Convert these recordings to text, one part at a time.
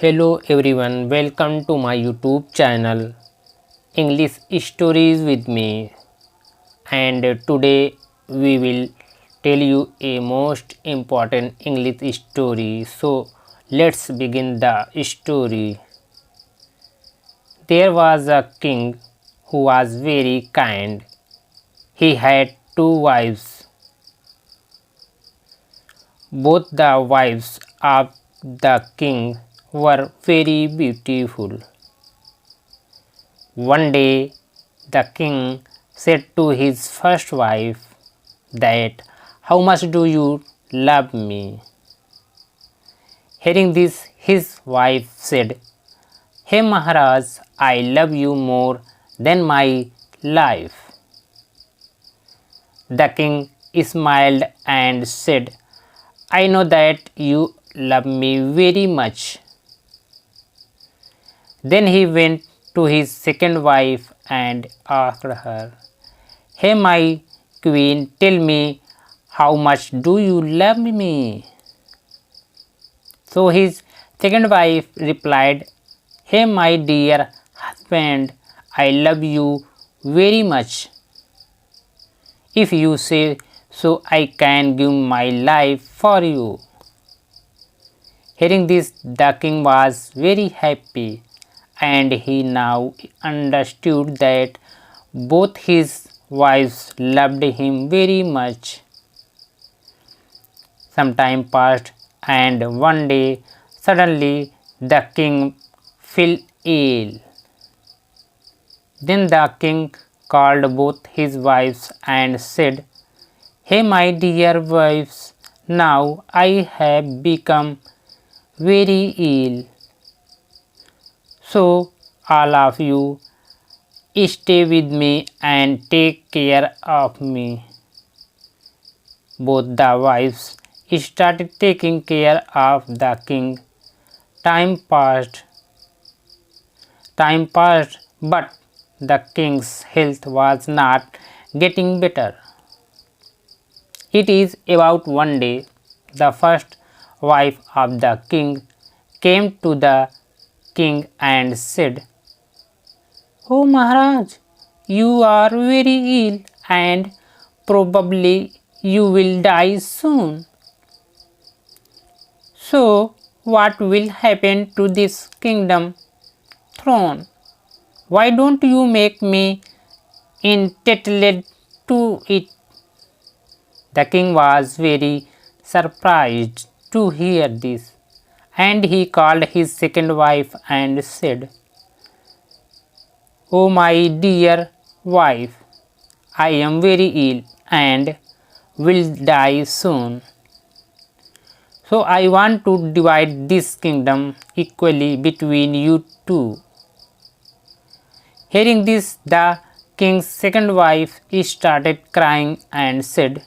Hello everyone, welcome to my YouTube channel English Stories with me, and today we will tell you a most important English story. So let's begin the story. There was a king who was very kind. He had two wives. Both the wives of the king were very beautiful. One day the king said to his first wife that, "How much do you love me?" Hearing this, his wife said, "Hey Maharaj, I love you more than my life." The king smiled and said, "I know that you love me very much." Then he went to his second wife and asked her, "Hey my queen, tell me, how much do you love me?" So his second wife replied, "Hey my dear husband, I love you very much. If you say so, I can give my life for you." Hearing this, the king was very happy, and he now understood that both his wives loved him very much. Some time passed, and one day suddenly the king fell ill. Then the king called both his wives and said, "Hey my dear wives, now I have become very ill. So all of you stay with me and take care of me." Both the wives started taking care of the king. Time passed. But the king's health was not getting better. It is about one day the first wife of the king came to the king and said, "Oh Maharaj, you are very ill and probably you will die soon. So what will happen to this kingdom throne? Why don't you make me entitled to it?" The king was very surprised to hear this, and he called his second wife and said, "Oh my dear wife, I am very ill and will die soon. So I want to divide this kingdom equally between you two." Hearing this, the king's second wife started crying and said,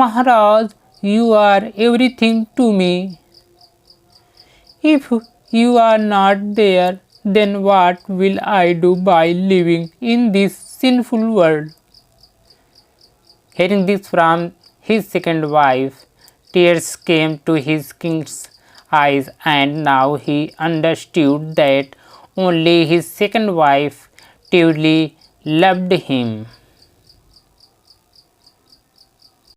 "Maharaj, you are everything to me. If you are not there, then what will I do by living in this sinful world?" Hearing this from his second wife, tears came to his king's eyes, and now he understood that only his second wife truly loved him.